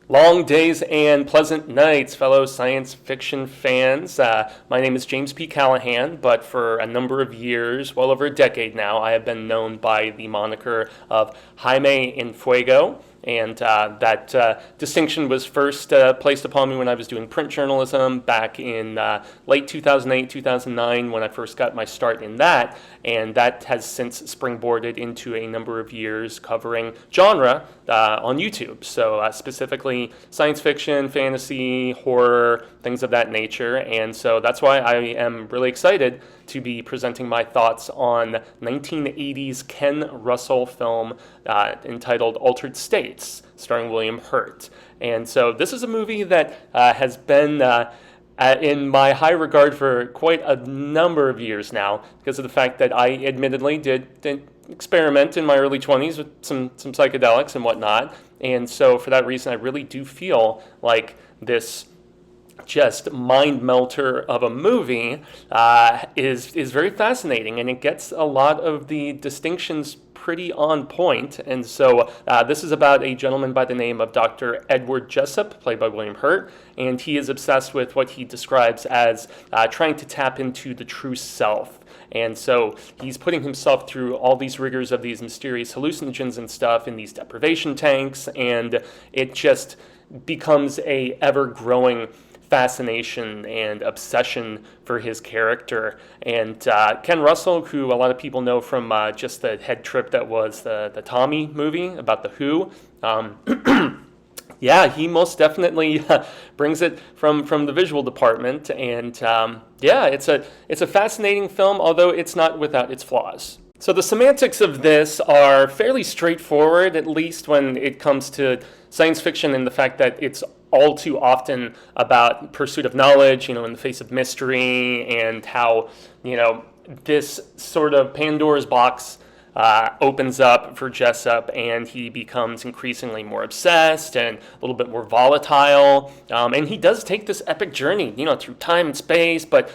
Long days and pleasant nights, fellow science fiction fans. My name is James P. Callahan, but for a number of years, well over a decade now, I have been known by the moniker of Jaime in Fuego. And that distinction was first placed upon me when I was doing print journalism back in late 2008, 2009, when I first got my start in that. And that has since springboarded into a number of years covering genre on YouTube. So specifically science fiction, fantasy, horror, things of that nature. And so that's why I am really excited to be presenting my thoughts on 1980s Ken Russell film entitled Altered States, starring William Hurt. And so this is a movie that has been in my high regard for quite a number of years now, because of the fact that I admittedly did experiment in my early 20s with some psychedelics and whatnot. And so for that reason, I really do feel like this just mind melter of a movie is very fascinating, and it gets a lot of the distinctions pretty on point. And so this is about a gentleman by the name of Dr. Edward Jessup, played by William Hurt, and he is obsessed with what he describes as trying to tap into the true self. And so he's putting himself through all these rigors of these mysterious hallucinogens and stuff in these deprivation tanks, and it just becomes a ever-growing fascination and obsession for his character. And Ken Russell, who a lot of people know from just the head trip that was the Tommy movie about the Who, yeah, he most definitely brings it from the visual department. And yeah, it's a fascinating film, although it's not without its flaws. So the semantics of this are fairly straightforward, at least when it comes to science fiction, and the fact that it's all too often about pursuit of knowledge, in the face of mystery, and how, this sort of Pandora's box opens up for Jessup, and he becomes increasingly more obsessed and a little bit more volatile. And he does take this epic journey, through time and space, but,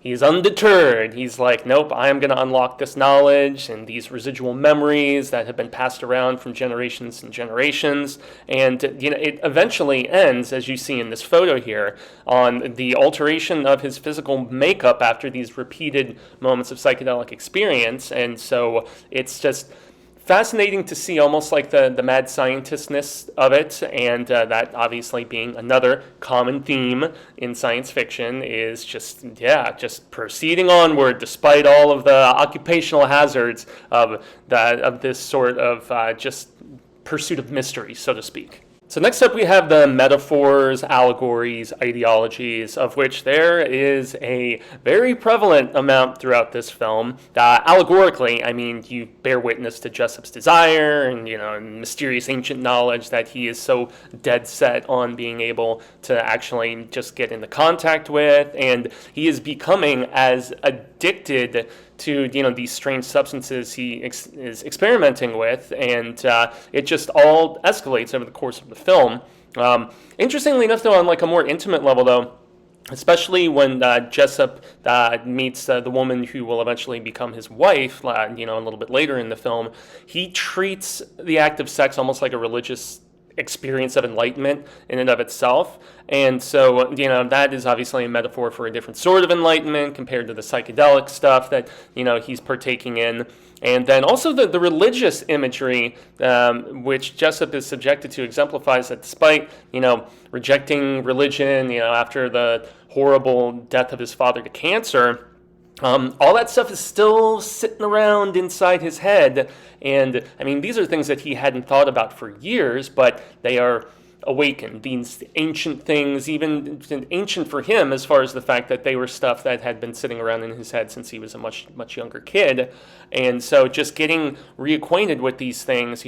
he's undeterred. He's like, nope, I am going to unlock this knowledge and these residual memories that have been passed around from generations and generations. And, it eventually ends, as you see in this photo here, on the alteration of his physical makeup after these repeated moments of psychedelic experience. And so it's just fascinating to see, almost like the mad scientistness of it, and that obviously being another common theme in science fiction is just proceeding onward despite all of the occupational hazards of this sort of just pursuit of mystery, so to speak. So next up we have the metaphors, allegories, ideologies, of which there is a very prevalent amount throughout this film. Allegorically, I mean, you bear witness to Jessup's desire and, mysterious ancient knowledge that he is so dead set on being able to actually just get into contact with, and he is becoming as addicted to these strange substances he is experimenting with, and it just all escalates over the course of the film. Interestingly enough, though, on like a more intimate level, though, especially when Jessup meets the woman who will eventually become his wife, a little bit later in the film, he treats the act of sex almost like a religious experience of enlightenment in and of itself. And so, that is obviously a metaphor for a different sort of enlightenment compared to the psychedelic stuff that, he's partaking in. And then also the religious imagery, which Jessup is subjected to, exemplifies that despite, rejecting religion, after the horrible death of his father to cancer, all that stuff is still sitting around inside his head. And, I mean, these are things that he hadn't thought about for years, but they are awakened. These ancient things, even ancient for him as far as the fact that they were stuff that had been sitting around in his head since he was a much, much younger kid. And so just getting reacquainted with these things,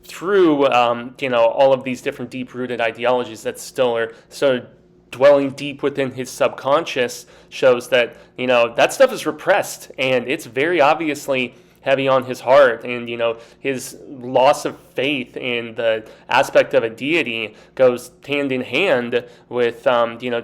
through, all of these different deep-rooted ideologies that still are so dwelling deep within his subconscious, shows that, that stuff is repressed, and it's very obviously heavy on his heart. And, his loss of faith in the aspect of a deity goes hand in hand with,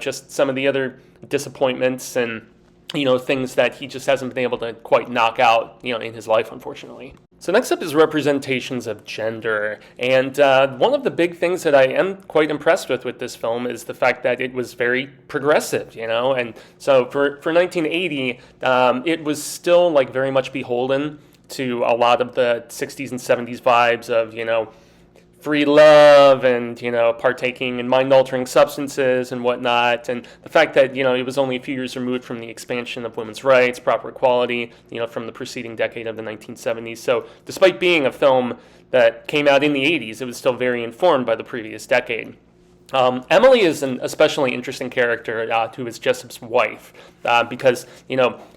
just some of the other disappointments and, things that he just hasn't been able to quite knock out, in his life, unfortunately. So next up is representations of gender, and one of the big things that I am quite impressed with this film is the fact that it was very progressive, and so for 1980, it was still like very much beholden to a lot of the 60s and 70s vibes of, free love and, partaking in mind-altering substances and whatnot. And the fact that, it was only a few years removed from the expansion of women's rights, proper equality, from the preceding decade of the 1970s. So despite being a film that came out in the 80s, it was still very informed by the previous decade. Emily is an especially interesting character who is Jessup's wife because,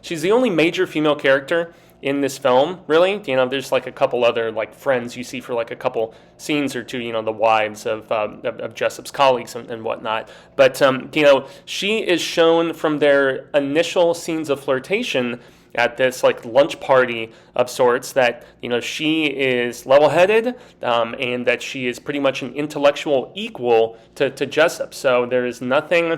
she's the only major female character in this film, really. There's like a couple other like friends you see for like a couple scenes or two, the wives of Jessup's colleagues and whatnot. But, she is shown from their initial scenes of flirtation at this like lunch party of sorts that, she is level-headed and that she is pretty much an intellectual equal to Jessup. So there is nothing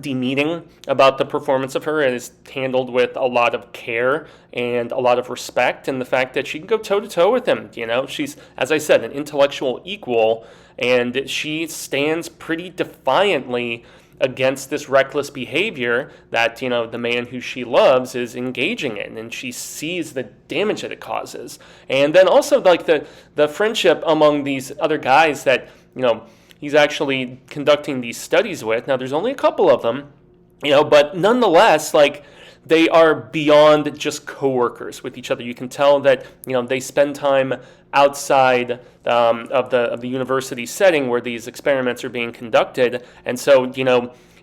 demeaning about the performance of her. It is handled with a lot of care and a lot of respect, and the fact that she can go toe-to-toe with him. She's, as I said, an intellectual equal, and she stands pretty defiantly against this reckless behavior that, the man who she loves is engaging in, and she sees the damage that it causes. And then also, like, the friendship among these other guys that, he's actually conducting these studies with. Now, there's only a couple of them, but nonetheless, like, they are beyond just coworkers with each other. You can tell that, they spend time outside of the university setting where these experiments are being conducted. And so,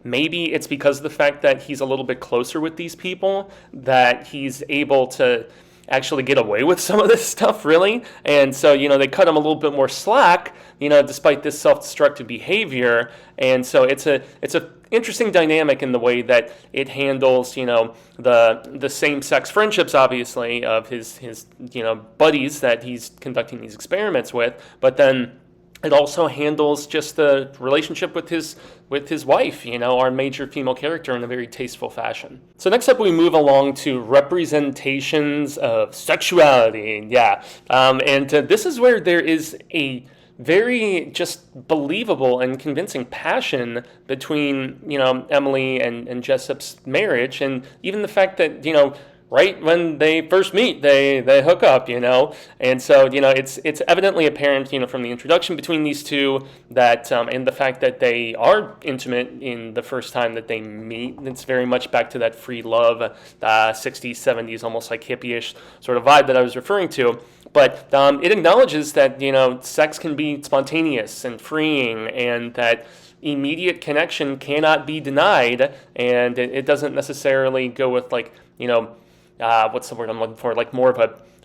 maybe it's because of the fact that he's a little bit closer with these people that he's able to actually get away with some of this stuff, really. And so, they cut him a little bit more slack, despite this self-destructive behavior. And so it's a interesting dynamic in the way that it handles, the same-sex friendships, obviously, of his buddies that he's conducting these experiments with, but then it also handles just the relationship with his wife, our major female character, in a very tasteful fashion. So next up, we move along to representations of sexuality. And this is where there is a very just believable and convincing passion between, Emily and Jessup's marriage, and even the fact that, right when they first meet, they hook up, and so, it's evidently apparent, from the introduction between these two that, and the fact that they are intimate in the first time that they meet. It's very much back to that free love, 60s, 70s, almost like hippie-ish sort of vibe that I was referring to. But it acknowledges that, sex can be spontaneous and freeing, and that immediate connection cannot be denied, and it doesn't necessarily go with, like, what's the word I'm looking for? Like more of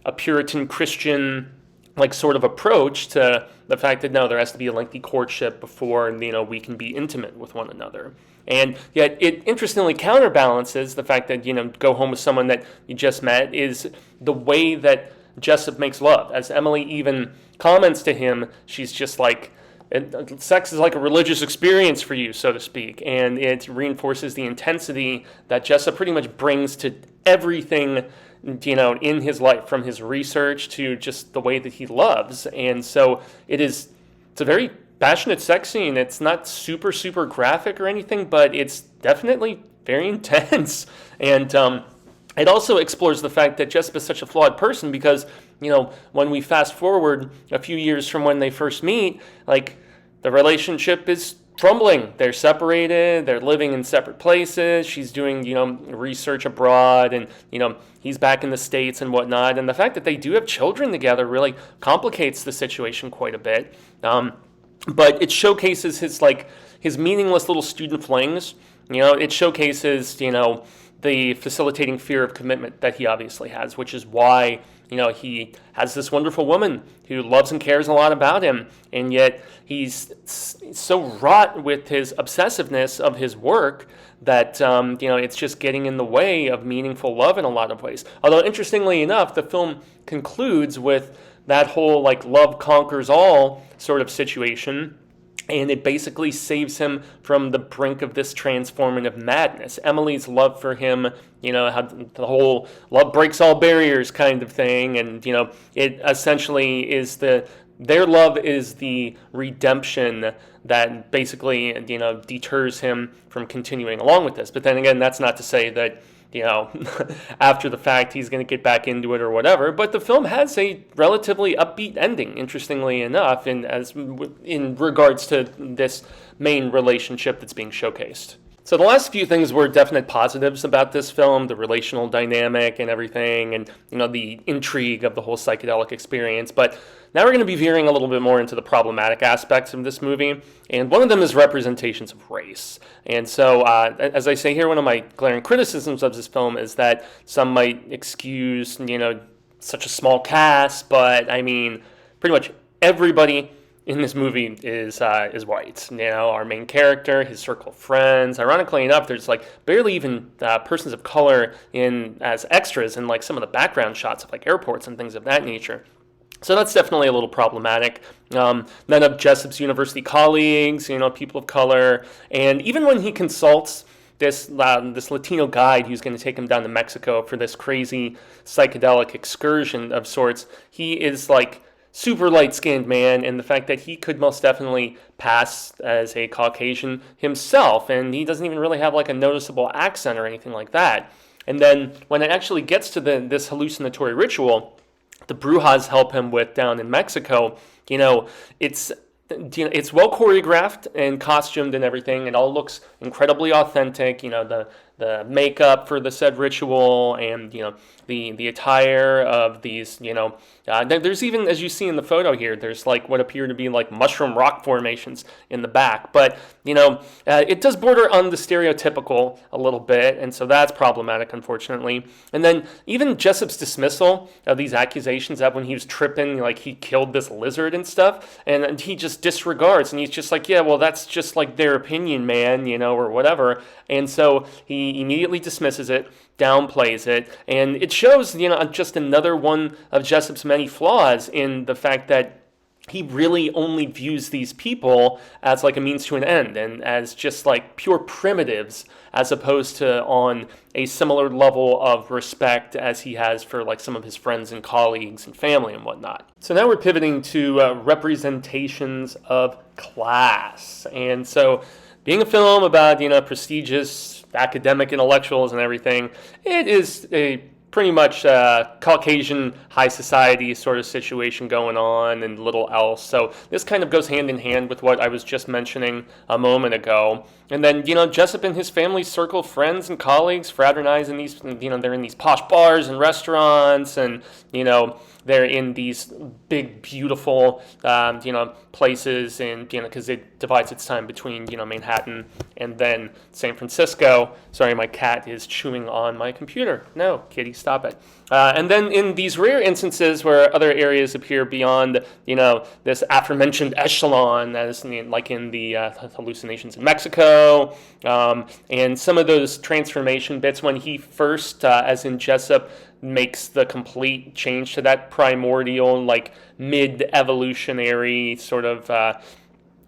a Puritan Christian, like, sort of approach to the fact that, no, there has to be a lengthy courtship before, we can be intimate with one another. And yet it interestingly counterbalances the fact that, go home with someone that you just met is the way that Jessup makes love. As Emily even comments to him, she's just like, sex is like a religious experience for you, so to speak, and it reinforces the intensity that Jessup pretty much brings to everything, in his life, from his research to just the way that he loves. And so it's a very passionate sex scene. It's not super, super graphic or anything, but it's definitely very intense. And it also explores the fact that Jessup is such a flawed person because, when we fast forward a few years from when they first meet, like, the relationship is crumbling. They're separated, they're living in separate places, she's doing, research abroad, and, he's back in the States and whatnot. And the fact that they do have children together really complicates the situation quite a bit. But it showcases his meaningless little student flings. It showcases, the facilitating fear of commitment that he obviously has, which is why, he has this wonderful woman who loves and cares a lot about him, and yet he's so wrought with his obsessiveness of his work that, it's just getting in the way of meaningful love in a lot of ways. Although, interestingly enough, the film concludes with that whole, like, love conquers all sort of situation. and it basically saves him from the brink of this transformative madness. Emily's love for him, how the whole love breaks all barriers kind of thing, and it essentially is their love is the redemption that basically deters him from continuing along with this. But then again, that's not to say that after the fact, he's going to get back into it or whatever. But the film has a relatively upbeat ending, interestingly enough, in regards to this main relationship that's being showcased. So the last few things were definite positives about this film, the relational dynamic and everything, and the intrigue of the whole psychedelic experience. But now we're going to be veering a little bit more into the problematic aspects of this movie, and one of them is representations of race. And so, as I say here, one of my glaring criticisms of this film is that some might excuse, such a small cast, but I mean, pretty much everybody in this movie is white. Our main character, his circle of friends. Ironically enough, there's barely even persons of color as extras in some of the background shots of airports and things of that nature. So that's definitely a little problematic. None of Jessup's university colleagues, people of color, and even when he consults this Latino guide who's going to take him down to Mexico for this crazy psychedelic excursion of sorts, he is super light-skinned man, and the fact that he could most definitely pass as a Caucasian himself, and he doesn't even really have a noticeable accent or anything like that. And then when it actually gets to this hallucinatory ritual, the Brujas help him with down in Mexico, it's well choreographed and costumed and everything. It all looks incredibly authentic. The makeup for the said ritual and the attire of these. There's even, as you see in the photo here, there's what appear to be mushroom rock formations in the back. But it does border on the stereotypical a little bit, and so that's problematic, unfortunately. And then even Jessup's dismissal of these accusations that when he was tripping, he killed this lizard and stuff, and he just disregards, and he's just yeah, well, that's just their opinion, man, or whatever. And so he immediately dismisses it, downplays it, and it shows, just another one of Jessup's many flaws in the fact that he really only views these people as a means to an end and as just pure primitives, as opposed to on a similar level of respect as he has for some of his friends and colleagues and family and whatnot. So now we're pivoting to representations of class. And so being a film about, prestigious academic intellectuals and everything, it is a pretty much Caucasian high society sort of situation going on and little else. So this kind of goes hand in hand with what I was just mentioning a moment ago. And then, Jessup and his family's circle of friends and colleagues fraternize in these, they're in these posh bars and restaurants, and, they're in these big, beautiful, places, and, because it divides its time between, Manhattan and then San Francisco. Sorry, my cat is chewing on my computer. No, kitty, stop it. And then in these rare instances where other areas appear beyond, this aforementioned echelon, as in the hallucinations in Mexico, and some of those transformation bits when he first, as in Jessup, makes the complete change to that primordial, mid-evolutionary sort of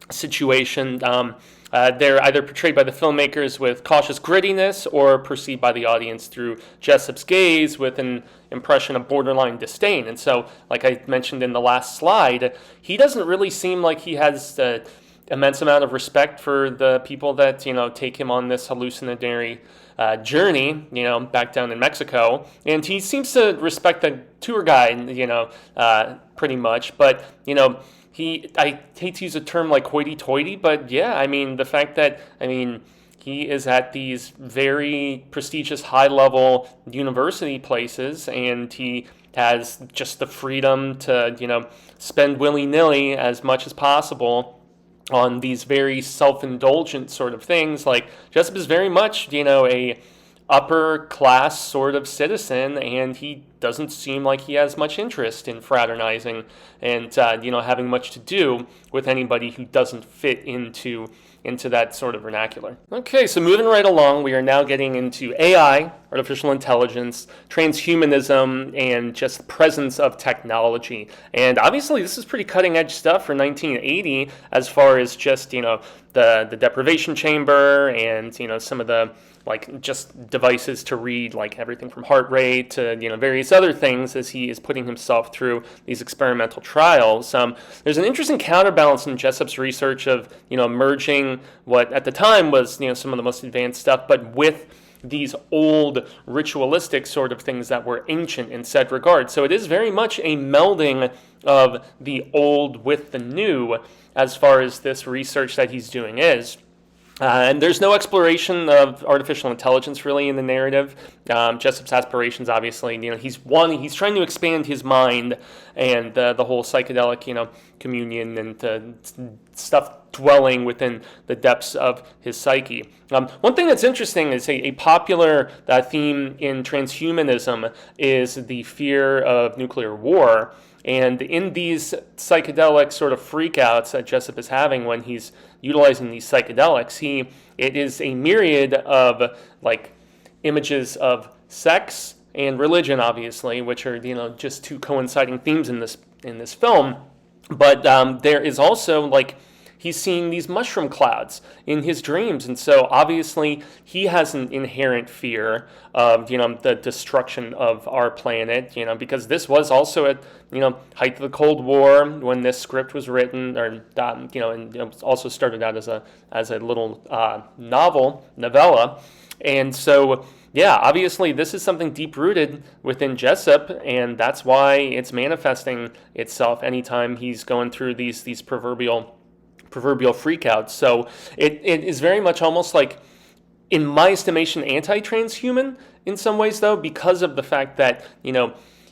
situation. They're either portrayed by the filmmakers with cautious grittiness or perceived by the audience through Jessup's gaze with an impression of borderline disdain. And so, like I mentioned in the last slide, he doesn't really seem like he has the immense amount of respect for the people that, take him on this hallucinatory journey, back down in Mexico. And he seems to respect the tour guide, pretty much. But, I hate to use a term like hoity-toity, but yeah, I mean, the fact that, he is at these very prestigious high-level university places, and he has just the freedom to, spend willy-nilly as much as possible on these very self-indulgent sort of things. Jessup is very much, a upper class sort of citizen, and he doesn't seem like he has much interest in fraternizing and having much to do with anybody who doesn't fit into that sort of vernacular. Okay, so moving right along, we are now getting into AI, artificial intelligence, transhumanism, and just the presence of technology. And obviously, this is pretty cutting-edge stuff for 1980 as far as just, the deprivation chamber and, some of the just devices to read everything from heart rate to various other things as he is putting himself through these experimental trials. There's an interesting counterbalance in Jessup's research of merging what at the time was some of the most advanced stuff, but with these old ritualistic sort of things that were ancient in said regard. So it is very much a melding of the old with the new as far as this research that he's doing is. And there's no exploration of artificial intelligence really in the narrative. Jessup's aspirations, obviously, he's trying to expand his mind and the whole psychedelic, communion and the stuff dwelling within the depths of his psyche. One thing that's interesting is a popular theme in transhumanism is the fear of nuclear war. And in these psychedelic sort of freakouts that Jessup is having when he's utilizing these psychedelics, it is a myriad of images of sex and religion, obviously, which are just two coinciding themes in this film. But there is also he's seeing these mushroom clouds in his dreams, and so obviously he has an inherent fear of the destruction of our planet, because this was also at height of the Cold War when this script was written, or and it was also started out as a little novella, and so. Yeah, obviously this is something deep-rooted within Jessup, and that's why it's manifesting itself anytime he's going through these proverbial freakouts. So it is very much almost in my estimation, anti-transhuman in some ways, though, because of the fact that,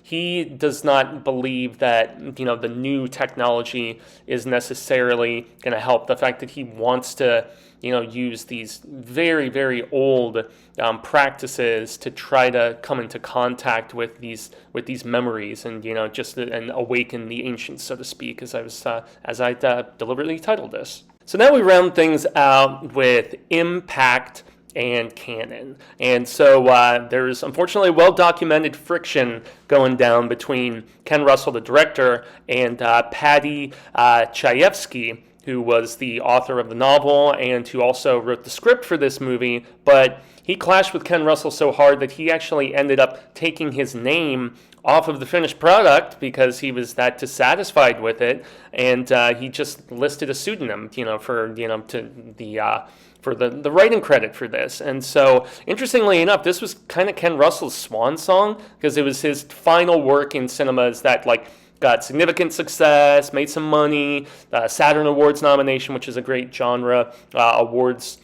he does not believe that, the new technology is necessarily going to help. The fact that he wants to, use these very, very old practices to try to come into contact with these memories and, and awaken the ancients, so to speak, as I deliberately titled this. So now we round things out with impact and canon. And so there's unfortunately well-documented friction going down between Ken Russell, the director, and Paddy Chayefsky, who was the author of the novel and who also wrote the script for this movie. But he clashed with Ken Russell so hard that he actually ended up taking his name off of the finished product because he was that dissatisfied with it, and he just listed a pseudonym, for the writing credit for this. And so, interestingly enough, this was kind of Ken Russell's swan song because it was his final work in cinemas that got significant success, made some money, Saturn Awards nomination, which is a great genre awards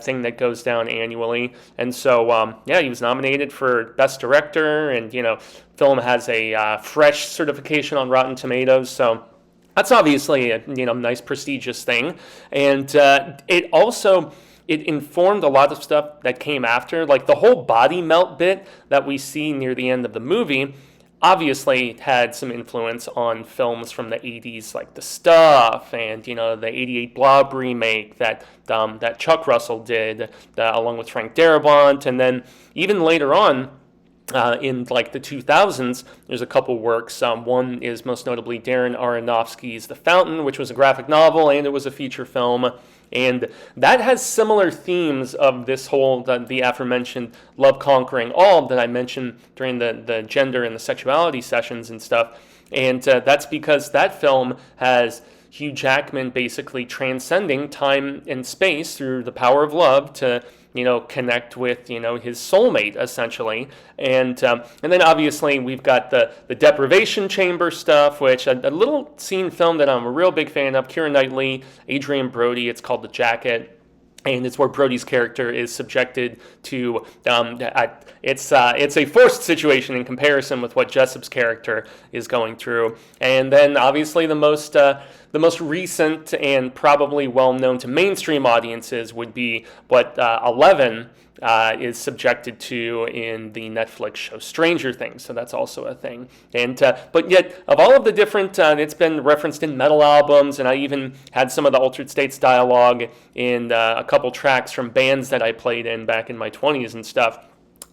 thing that goes down annually. And so, he was nominated for Best Director, and, film has a fresh certification on Rotten Tomatoes, so that's obviously a nice prestigious thing. And it informed a lot of stuff that came after, the whole body melt bit that we see near the end of the movie obviously had some influence on films from the 80s, like The Stuff and, the 88 Blob remake that Chuck Russell did along with Frank Darabont. And then even later on, in the 2000s, there's a couple works. One is most notably Darren Aronofsky's The Fountain, which was a graphic novel and it was a feature film. And that has similar themes of this whole, the aforementioned love conquering all that I mentioned during the gender and the sexuality sessions and stuff. And that's because that film has Hugh Jackman basically transcending time and space through the power of love to connect with, his soulmate, essentially. And then obviously we've got the deprivation chamber stuff, which a little scene film that I'm a real big fan of, Keira Knightley, Adrian Brody, it's called The Jacket. And it's where Brody's character is subjected to, it's a forced situation in comparison with what Jessup's character is going through. And then obviously the most the most recent and probably well known to mainstream audiences would be what 11 is subjected to in the Netflix show Stranger Things, so that's also a thing. And but yet, of all of the different, it's been referenced in metal albums, and I even had some of the Altered States dialogue in a couple tracks from bands that I played in back in my 20s and stuff.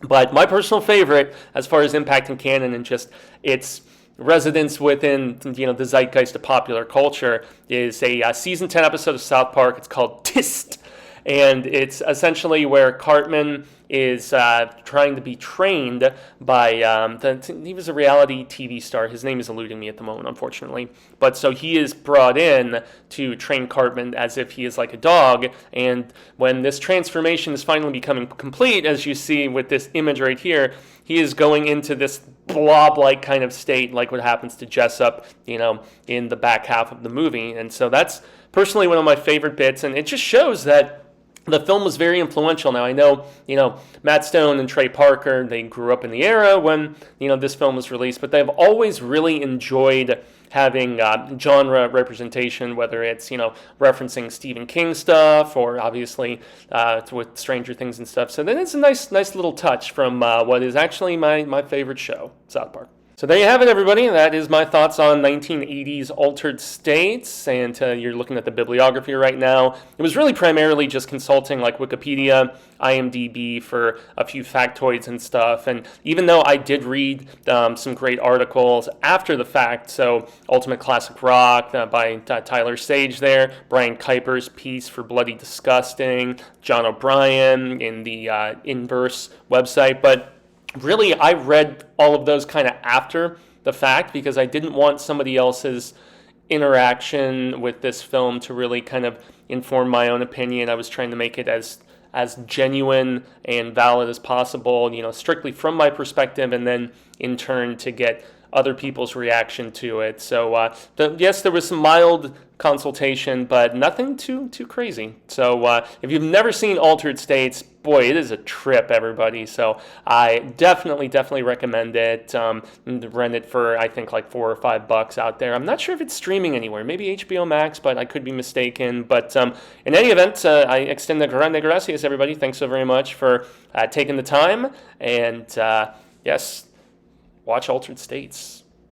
But my personal favorite, as far as impacting canon and just its residence within the zeitgeist of popular culture, is a season 10 episode of South Park. It's called Tist. And it's essentially where Cartman is trying to be trained by, he was a reality TV star. His name is eluding me at the moment, unfortunately. But so he is brought in to train Cartman as if he is like a dog. And when this transformation is finally becoming complete, as you see with this image right here, he is going into this blob-like kind of state, like what happens to Jessup, in the back half of the movie. And so that's personally one of my favorite bits. And it just shows that the film was very influential. Now, I know, Matt Stone and Trey Parker, they grew up in the era when, this film was released, but they've always really enjoyed having genre representation, whether it's, referencing Stephen King stuff or obviously with Stranger Things and stuff. So then it's a nice little touch from what is actually my favorite show, South Park. So there you have it, everybody. That is my thoughts on 1980s Altered States, and you're looking at the bibliography right now. It was really primarily just consulting like Wikipedia, IMDb for a few factoids and stuff, and even though I did read some great articles after the fact, so Ultimate Classic Rock by Tyler Sage there, Brian Kuiper's piece for Bloody Disgusting, John O'Brien in the Inverse website, but really, I read all of those kind of after the fact because I didn't want somebody else's interaction with this film to really kind of inform my own opinion. I was trying to make it as genuine and valid as possible, strictly from my perspective, and then in turn to get other people's reaction to it. So yes, there was some mild consultation, but nothing too crazy. So if you've never seen Altered States, boy, it is a trip, everybody. So I definitely recommend it. Rent it for, I think, like $4 or $5 out there. I'm not sure if it's streaming anywhere. Maybe HBO Max, but I could be mistaken. But in any event, I extend the grande gracias, everybody. Thanks so very much for taking the time. And yes, watch Altered States.